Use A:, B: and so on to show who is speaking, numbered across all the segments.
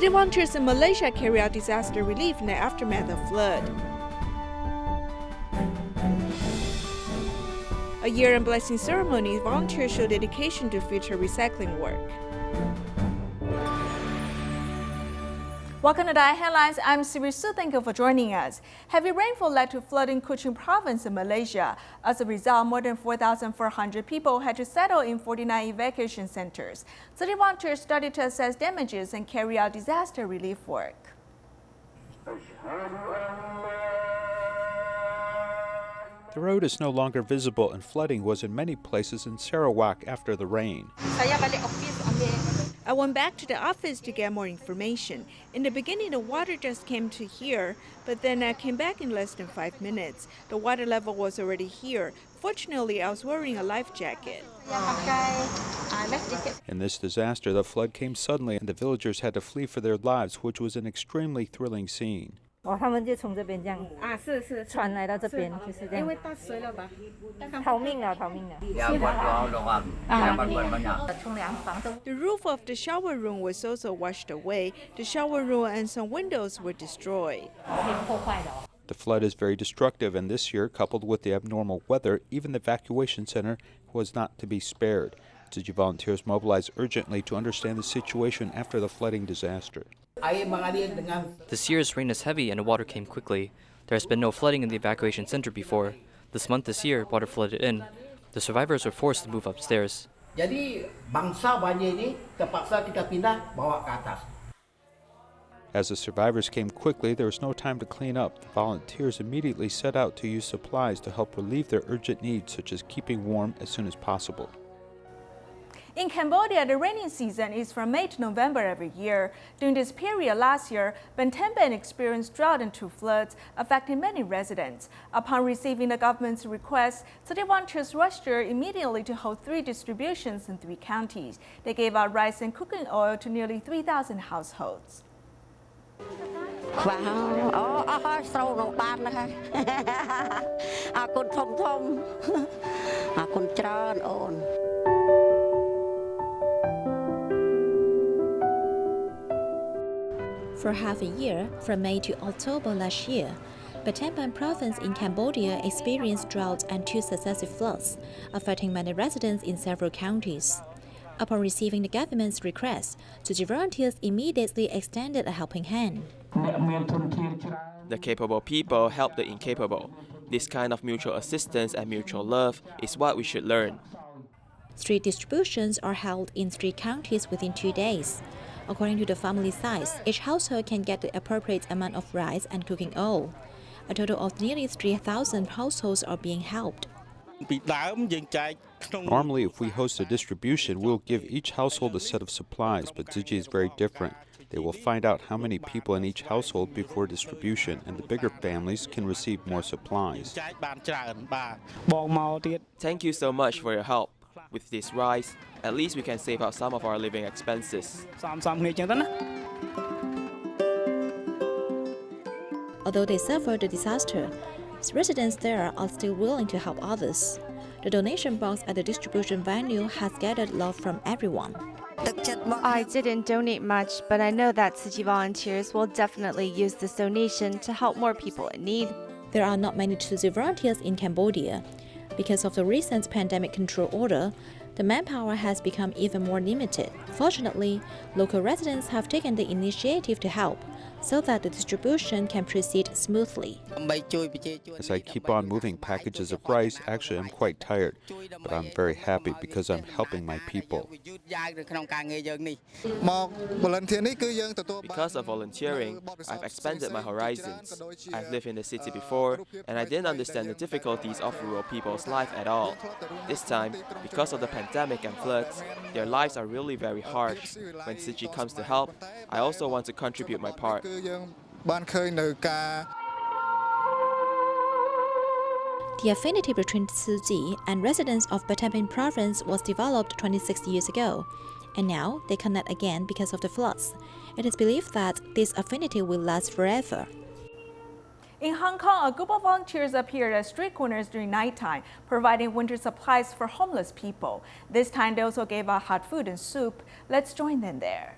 A: City volunteers in Malaysia carry out disaster relief in the aftermath of flood. A year-end blessing ceremony, volunteers show dedication to future recycling work. Welcome to Diet Headlines. I'm Siri Su. Thank you for joining us. Heavy rainfall led to flood in Kuching province in Malaysia. As a result, more than 4,400 people had to settle in 49 evacuation centers. City volunteers started to assess damages and carry out disaster relief work.
B: The road is no longer visible and flooding was in many places in Sarawak after the rain.
A: I went back to the office to get more information. In the beginning, the water just came to here, but then I came back in less than 5 minutes. The water level was already here. Fortunately, I was wearing a life jacket.
B: In this disaster, the flood came suddenly and the villagers had to flee for their lives, which was an extremely thrilling scene.
C: The
A: roof of the shower room was also washed away. The shower room and some windows were destroyed.
B: The flood is very destructive, and this year, coupled with the abnormal weather, even the evacuation center was not to be spared. Tzu Chi volunteers mobilized urgently to understand the situation after the flooding disaster.
D: This year's rain is heavy and the water came quickly. There has been no flooding in the evacuation center before. This year, water flooded in. The survivors were forced to move upstairs.
B: As the survivors came quickly, there was no time to clean up. The volunteers immediately set out to use supplies to help relieve their urgent needs, such as keeping warm as soon as possible.
A: In Cambodia, the rainy season is from May to November every year. During this period last year, Bantemban experienced drought and 2 floods, affecting many residents. Upon receiving the government's request, city volunteers rushed there immediately to hold 3 distributions in 3 counties. They gave out rice and cooking oil to nearly 3,000 households.
E: For half a year, from May to October last year, Battambang province in Cambodia experienced drought and 2 successive floods, affecting many residents in several counties. Upon receiving the government's request, Tzu Chi volunteers immediately extended a helping hand.
F: The capable people help the incapable. This kind of mutual assistance and mutual love is what we should learn.
E: Street distributions are held in 3 counties within 2 days. According to the family size, each household can get the appropriate amount of rice and cooking oil. A total of nearly 3,000 households are being helped.
B: Normally, if we host a distribution, we'll give each household a set of supplies, but Tzu Chi is very different. They will find out how many people in each household before distribution, and the bigger families can receive more supplies.
F: Thank you so much for your help. With this rice, at least we can save out some of our living expenses.
E: Although they suffered the disaster, residents there are still willing to help others. The donation box at the distribution venue has gathered love from everyone.
G: I didn't donate much, but I know that Tzu Chi volunteers will definitely use this donation to help more people in need.
E: There are not many Tzu Chi volunteers in Cambodia. Because of the recent pandemic control order, the manpower has become even more limited. Fortunately, local residents have taken the initiative to help, so that the distribution can proceed smoothly.
B: As I keep on moving packages of rice, actually I'm quite tired, but I'm very happy because I'm helping my people.
F: Because of volunteering, I've expanded my horizons. I've lived in the city before, and I didn't understand the difficulties of rural people's life at all. This time, because of the pandemic and floods, their lives are really very hard. When Tzu Chi comes to help, I also want to contribute my part.
E: The affinity between Tzu Chi and residents of Battambang province was developed 26 years ago, and now they connect again because of the floods. It is believed that this affinity will last forever.
A: In Hong Kong, a group of volunteers appeared at street corners during nighttime, providing winter supplies for homeless people. This time, they also gave out hot food and soup. Let's join them there.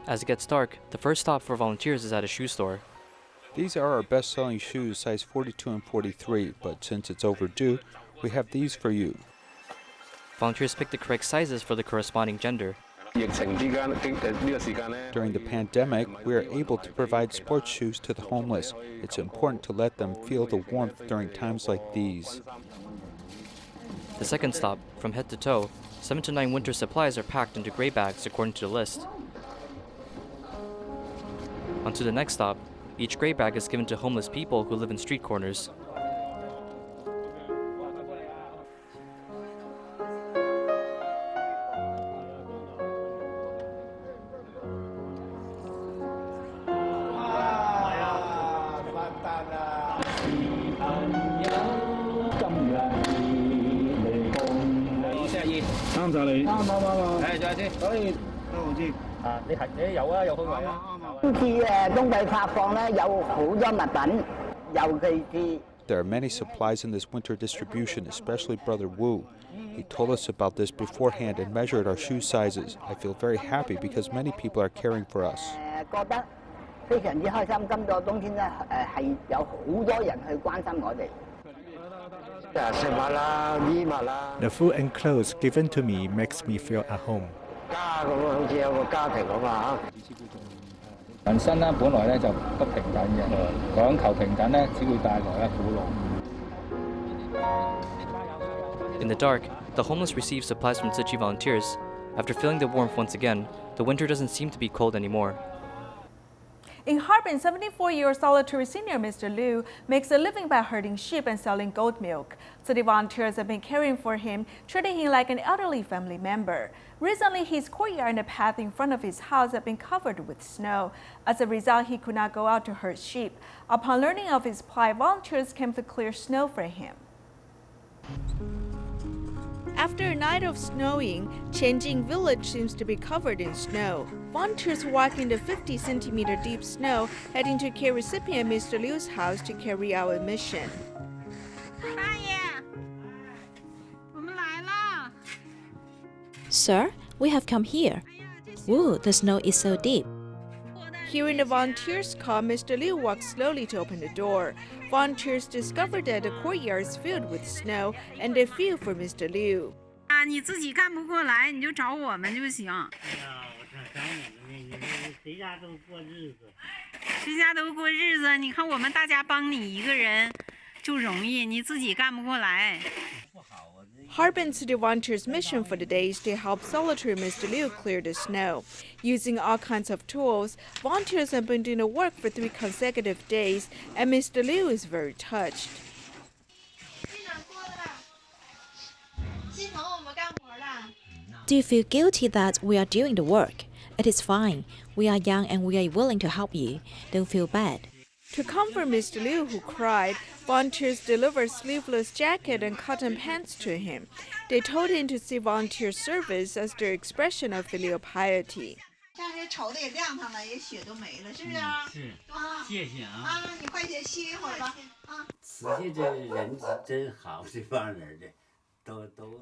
D: As it gets dark, the first stop for volunteers is at a shoe store.
B: These are our best-selling shoes, size 42 and 43, but since it's overdue, we have these for you.
D: Volunteers pick the correct sizes for the corresponding gender.
B: During the pandemic, we are able to provide sports shoes to the homeless. It's important to let them feel the warmth during times like these.
D: The second stop, from head to toe, 7 to 9 winter supplies are packed into gray bags according to the list. On to the next stop, each gray bag is given to homeless people who live in street corners.
B: There are many supplies in this winter distribution, especially Brother Wu. He told us about this beforehand and measured our shoe sizes. I feel very happy because many people are caring for us.
C: The food and clothes given to me makes me feel at home.
H: In
D: the dark, the homeless receive supplies from Tzu Chi volunteers. After feeling the warmth once again, the winter doesn't seem to be cold anymore.
A: In Harbin, 74-year-old solitary senior Mr. Liu makes a living by herding sheep and selling goat milk. City volunteers have been caring for him, treating him like an elderly family member. Recently, his courtyard and the path in front of his house have been covered with snow. As a result, he could not go out to herd sheep. Upon learning of his plight, volunteers came to clear snow for him. After a night of snowing, Qianjing village seems to be covered in snow. Volunteers walk in the 50-centimeter deep snow, heading to care recipient Mr. Liu's house to carry out a mission.
E: Sir, we have come here. Whoa, the snow is so deep.
A: Hearing the volunteers call, Mr. Liu walks slowly to open the door. Volunteers discover that the courtyard is filled with snow, and they feel for Mr. Liu. Harbin City Volunteers' mission for the day is to help solitary Mr. Liu clear the snow. Using all kinds of tools, volunteers have been doing the work for 3 consecutive days, and Mr. Liu is very touched.
E: Do you feel guilty that we are doing the work? It is fine. We are young and we are willing to help you. Don't feel bad.
A: To comfort Mr. Liu, who cried, volunteers delivered sleeveless jacket and cotton pants to him. They told him to see volunteer service as their expression of filial piety.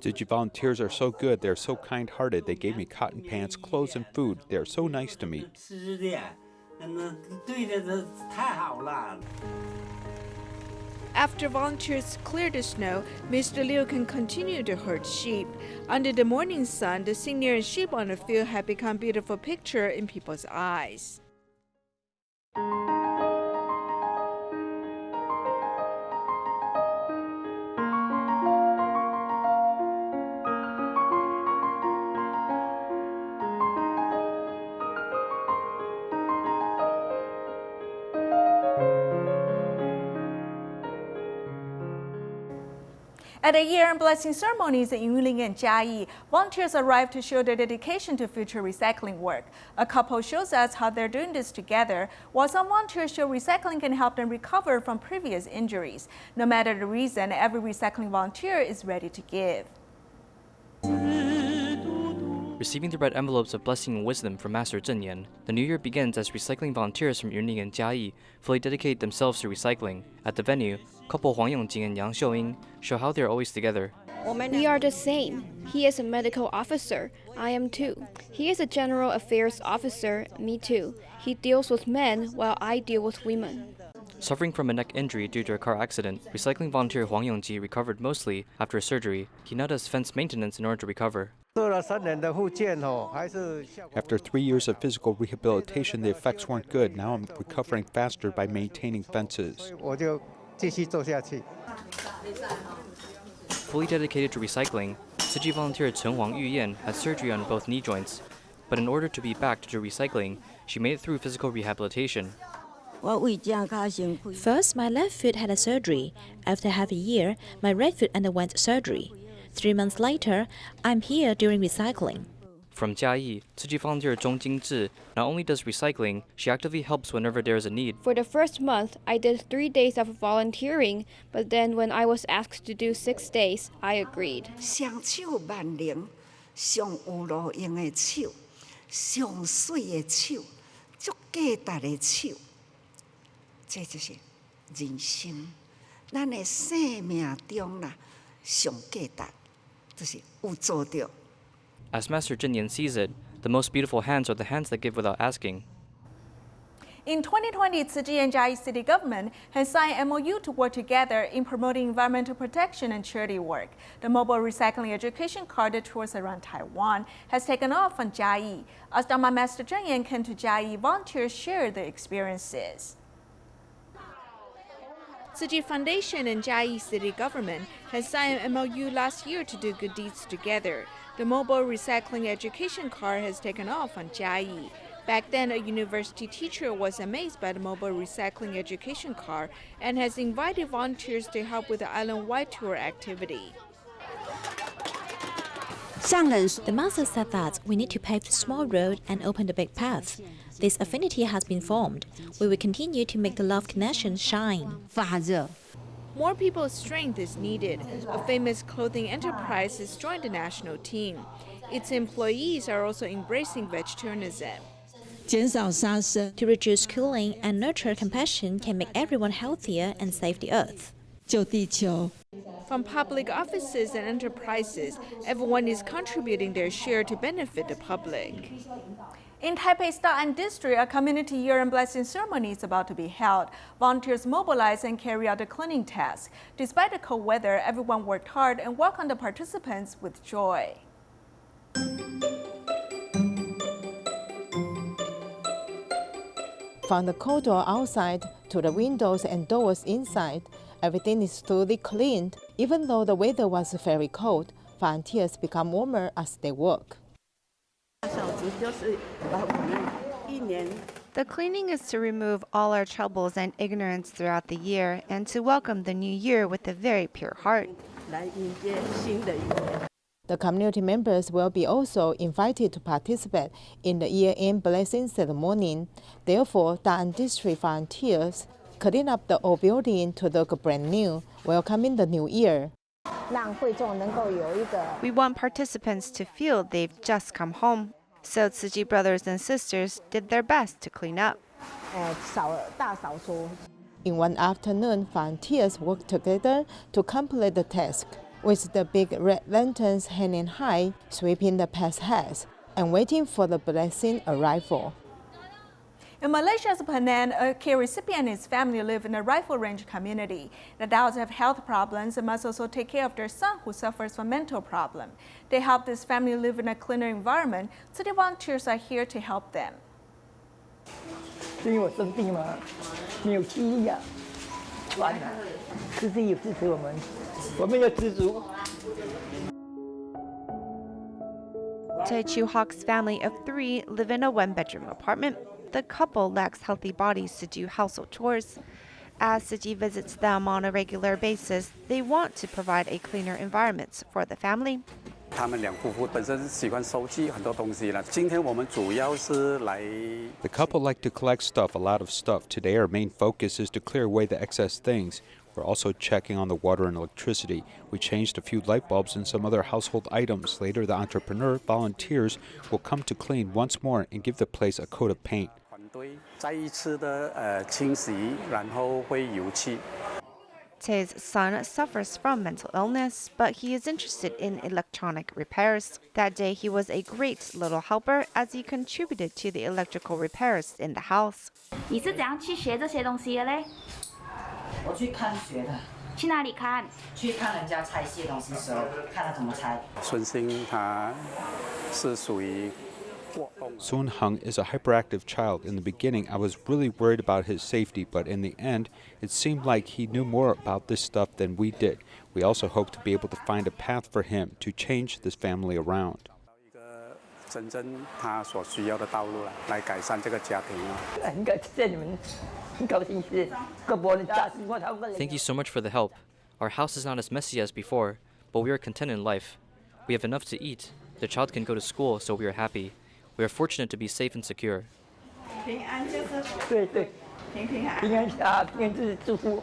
B: Tzu Chi volunteers are so good, they're so kind-hearted. They gave me cotton pants, clothes, and food. They are so nice to me.
A: After volunteers clear the snow, Mr. Liu can continue to herd sheep. Under the morning sun, the scenery and sheep on the field have become a beautiful picture in people's eyes. At the year-end blessing ceremonies in Yuling and Jiayi, volunteers arrive to show their dedication to future recycling work. A couple shows us how they're doing this together, while some volunteers show recycling can help them recover from previous injuries. No matter the reason, every recycling volunteer is ready to give.
D: Receiving the red envelopes of blessing and wisdom from Master Zhen Yan, the new year begins as recycling volunteers from Yuning and Jiayi fully dedicate themselves to recycling. At the venue, couple Huang Yongjing and Yang Xiuying show how they are always together.
H: We are the same. He is a medical officer. I am too. He is a general affairs officer. Me too. He deals with men while I deal with women.
D: Suffering from a neck injury due to a car accident, recycling volunteer Huang Yongji recovered mostly after surgery. He now does fence maintenance in order to recover.
B: After 3 years of physical rehabilitation, the effects weren't good. Now I'm recovering faster by maintaining fences.
D: Fully dedicated to recycling, Tzu Chi volunteer Chen Huang Yuyan had surgery on both knee joints. But in order to be back to do recycling, she made it through physical rehabilitation.
E: First, my left foot had a surgery. After half a year, my right foot underwent surgery. 3 months later, I'm here doing recycling.
D: From Jiayi, Tzu Chi volunteer Zhong Jingzhi not only does recycling, she actively helps whenever there is a need.
H: For the first month, I did 3 days of volunteering, but then when I was asked to do 6 days, I agreed.
D: As Master Jinyan sees it, the most beautiful hands are the hands that give without asking.
A: In 2020, Tzu Chi and Jiayi City government has signed an MOU to work together in promoting environmental protection and charity work. The mobile recycling education car that tours around Taiwan has taken off on Jiayi. As Dharma Master Zheng Yan came to Jiayi, volunteers shared their experiences. Tzu Chi Foundation and Jiayi City government has signed an MOU last year to do good deeds together. The mobile recycling education car has taken off on Jiayi. Back then, a university teacher was amazed by the mobile recycling education car and has invited volunteers to help with the island-wide tour activity.
E: The master said that we need to pave the small road and open the big path. This affinity has been formed. We will continue to make the love connection shine.
A: More people's strength is needed. A famous clothing enterprise has joined the national team. Its employees are also embracing vegetarianism.
E: To reduce cooling and nurture compassion can make everyone healthier and save the earth.
A: From public offices and enterprises, everyone is contributing their share to benefit the public. In Taipei's Da'an district, a community year-end blessing ceremony is about to be held. Volunteers mobilize and carry out the cleaning task. Despite the cold weather, everyone worked hard and welcomed the participants with joy.
I: From the corridor outside to the windows and doors inside, everything is thoroughly cleaned. Even though the weather was very cold, volunteers become warmer as they work.
G: The cleaning is to remove all our troubles and ignorance throughout the year and to welcome the new year with a very pure heart.
I: The community members will be also invited to participate in the year-end blessing ceremony. Therefore, Da'an district volunteers clean up the old building to look brand new, welcoming the new year.
G: We want participants to feel they've just come home. So Tzu Chi brothers and sisters did their best to clean up.
I: In one afternoon, volunteers worked together to complete the task, with the big red lanterns hanging high, sweeping the paths, and waiting for the blessing arrival.
A: In Malaysia's Penang, a care recipient and his family live in a rifle range community. The adults have health problems and must also take care of their son who suffers from mental problems. They help this family live in a cleaner environment, so the volunteers are here to help them.
J: 是因为我生病吗？没有记忆啊，完了，慈济有支持我们，我们要知足。
G: Tai Chu Hawk's family of 3 live in a 1-bedroom apartment. The couple lacks healthy bodies to do household chores. As Tzu Chi visits them on a regular basis, they want to provide a cleaner environment for the family.
K: 他们两夫妇本身喜欢收集很多东西了。今天我们主要是来。
B: The couple like to collect stuff, a lot of stuff. Today our main focus is to clear away the excess things. We're also checking on the water and electricity. We changed a few light bulbs and some other household items. Later, the entrepreneur volunteers will come to clean once more and give the place a coat of paint.
K: 再一次的清洗，然后会油漆。
G: T's son suffers from mental illness, but he is interested in electronic repairs. That day, he was a great little helper as he contributed to the electrical repairs in the house.
L: 你是怎样去学这些东西的嘞？
M: 我去看学的。
L: 去哪里看？
M: 去看人家拆卸东西的时候，看他怎么拆。
K: 孙兴他是属于
B: Sun Hung is a hyperactive child. In the beginning, I was really worried about his safety, but in the end, it seemed like he knew more about this stuff than we did. We also hope to be able to find a path for him to change this family around.
K: 真正他所需要的道路来改善这个家庭。
J: 很感谢你们，很高兴是各国的家庭或他们。
D: Thank you so much for the help. Our house is not as messy as before, but we are content in life. We have enough to eat. The child can go to school, so we are happy. We are fortunate to be safe and secure.
J: 平安就是对对，平安就是祝福。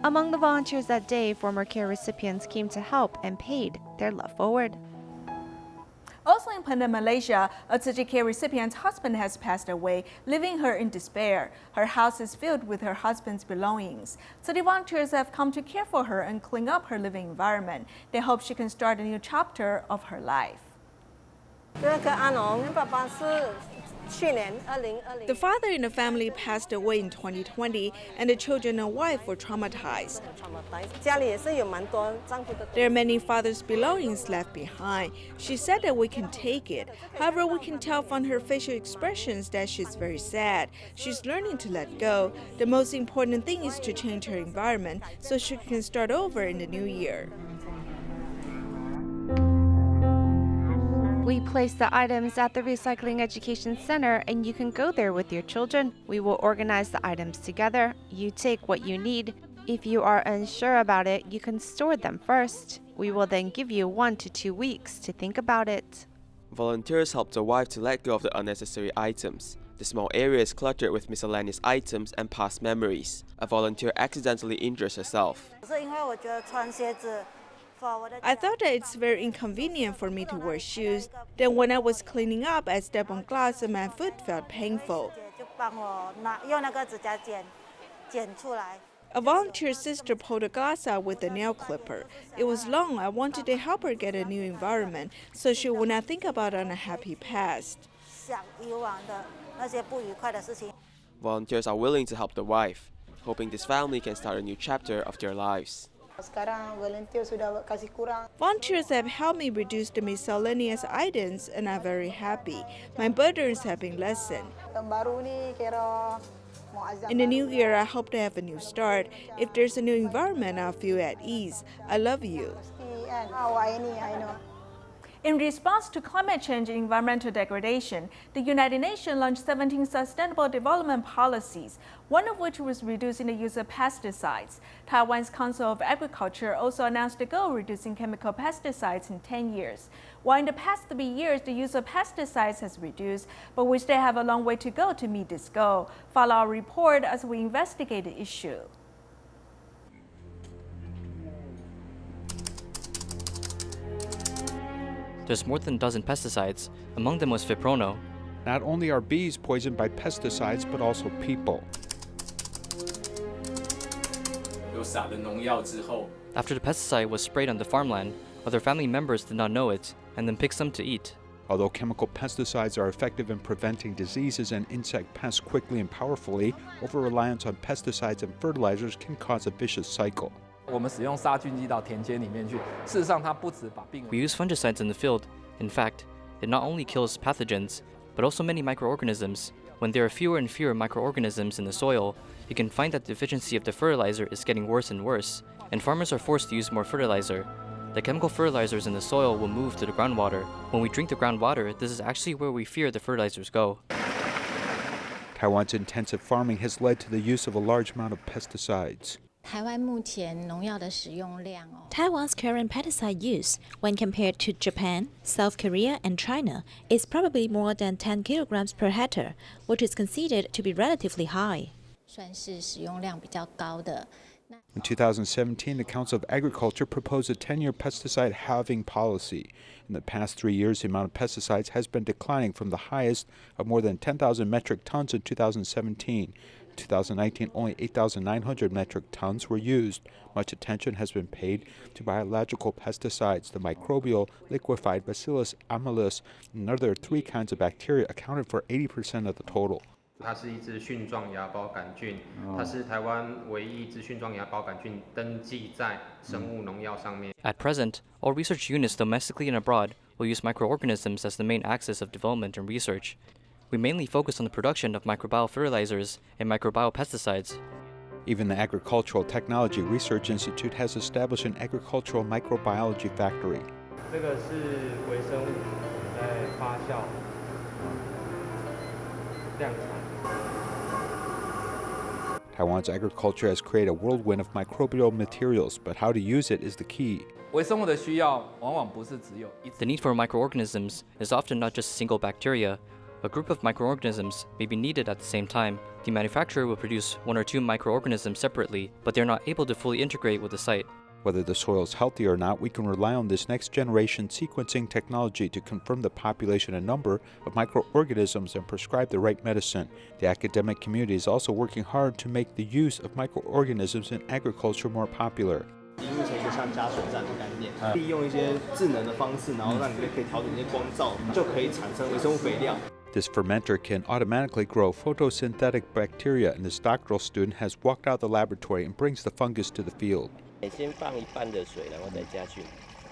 G: Among the volunteers that day, former care recipients came to help and paid their love forward.
A: Also in Penang, Malaysia, a Tzu Chi care recipient's husband has passed away, leaving her in despair. Her house is filled with her husband's belongings. Tzu Chi volunteers have come to care for her and clean up her living environment. They hope she can start a new chapter of her life. The father in the family passed away in 2020, and the children and wife were traumatized. There are many father's belongings left behind. She said that we can take it. However, we can tell from her facial expressions that she's very sad. She's learning to let go. The most important thing is to change her environment so she can start over in the new year.
G: We place the items at the Recycling Education Center and you can go there with your children. We will organize the items together. You take what you need. If you are unsure about it, you can store them first. We will then give you 1 to 2 weeks to think about it.
F: Volunteers helped the wife to let go of the unnecessary items. The small area is cluttered with miscellaneous items and past memories. A volunteer accidentally injures herself.
A: I thought that it's very inconvenient for me to wear shoes. Then when I was cleaning up, I stepped on glass and my foot felt painful. A volunteer sister pulled the glass out with a nail clipper. It was long. I wanted to help her get a new environment so she would not think about an unhappy past.
F: Volunteers are willing to help the wife, hoping this family can start a new chapter of their lives.
A: Volunteers have helped me reduce the miscellaneous items and I'm very happy. My burdens have been lessened. In the new year, I hope to have a new start. If there's a new environment, I'll feel at ease. I love you. In response to climate change and environmental degradation, the United Nations launched 17 sustainable development policies, one of which was reducing the use of pesticides. Taiwan's Council of Agriculture also announced a goal of reducing chemical pesticides in 10 years. While in the past 3 years, the use of pesticides has reduced, but we still have a long way to go to meet this goal. Follow our report as we investigate the issue.
D: There's more than a dozen pesticides. Among them was Fiprono.
B: Not only are bees poisoned by pesticides, but also people.
D: After the pesticide was sprayed on the farmland, other family members did not know it and then picked some to eat.
B: Although chemical pesticides are effective in preventing diseases and insect pests quickly and powerfully, over-reliance on pesticides and fertilizers can cause a vicious cycle.
D: We use fungicides in the field. In fact, it not only kills pathogens, but also many microorganisms. When there are fewer and fewer microorganisms in the soil, you can find that the efficiency of the fertilizer is getting worse and worse, and farmers are forced to use more fertilizer. The chemical fertilizers in the soil will move to the groundwater. When we drink the groundwater, this is actually where we fear the fertilizers go.
B: Taiwan's intensive farming has led to the use of a large amount of pesticides.
E: Taiwan's current pesticide use, when compared to Japan, South Korea, and China, is probably more than 10 kilograms per hectare, which is considered to be relatively high.
B: In 2017, the Council of Agriculture proposed a 10-year pesticide halving policy. In the past 3 years, the amount of pesticides has been declining from the highest of more than 10,000 metric tons in 2017 2019, only 8,900 metric tons were used. Much attention has been paid to biological pesticides. The microbial liquefied Bacillus amylus and other 3 kinds of bacteria accounted for 80% of the total.
N: 它是一支蕈状芽孢杆菌，它是台湾唯一一支蕈状芽孢杆菌登记在生物农药上面。
D: At present, all research units domestically and abroad will use microorganisms as the main axis of development and research. We mainly focus on the production of microbial fertilizers and microbial pesticides.
B: Even the Agricultural Technology Research Institute has established an agricultural microbiology factory.
N: 这个是微生物在发酵、量产。
B: Taiwan's agriculture has created a whirlwind of microbial materials, but how to use it is the key.
O: 微生物的需要往往不是只有一。
D: The need for microorganisms is often not just single bacteria. A group of microorganisms may be needed at the same time. The manufacturer will produce 1 or 2 microorganisms separately, but they're not able to fully integrate with the site.
B: Whether the soil is healthy or not, we can rely on this next-generation sequencing technology to confirm the population and number of microorganisms and prescribe the right medicine. The academic community is also working hard to make the use of microorganisms in agriculture more popular.
P: 目前一个像加水站的概念，利用一些智能的方式，然后让里面可以调整一些光照，就可以产生微生物肥料。
B: This fermenter can automatically grow photosynthetic bacteria, and this doctoral student has walked out of the laboratory and brings the fungus to the field.
F: 先放一半的水，然后再加菌。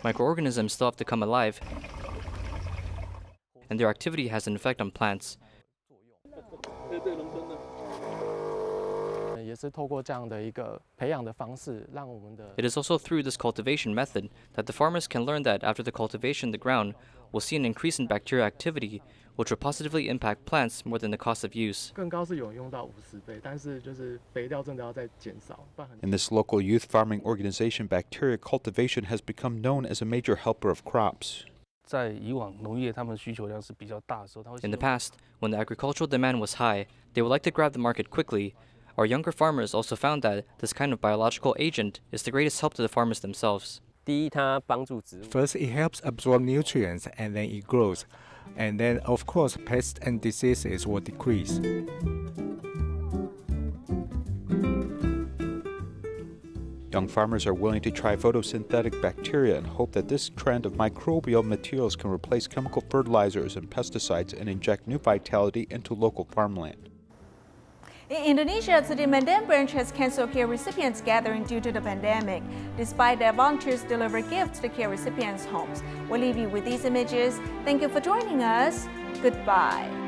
D: Microorganisms still have to come alive, and their activity has an effect on plants.
Q: 也是透过这样的一个培养的方式，让我们的。
D: It is also through this cultivation method that the farmers can learn that after the cultivation, the ground will see an increase in bacterial activity, which will positively impact plants more than the cost of use.
Q: 更高是有用到50倍，但是就是肥料真的要再减少。
B: In this local youth farming organization, bacteria cultivation has become known as a major helper of crops.
R: 在以往农业他们需求量是比较大的时候，他会。
D: In the past, when the agricultural demand was high, they would like to grab the market quickly. Our younger farmers also found that this kind of biological agent is the greatest help to the farmers themselves.
C: First, it helps absorb nutrients and then it grows. And then, of course, pests and diseases will decrease.
B: Young farmers are willing to try photosynthetic bacteria and hope that this trend of microbial materials can replace chemical fertilizers and pesticides and inject new vitality into local farmland.
A: In Indonesia, Tzu Chi branch has canceled care recipients gathering due to the pandemic. Despite that, volunteers deliver gifts to care recipients' homes. We'll leave you with these images. Thank you for joining us. Goodbye.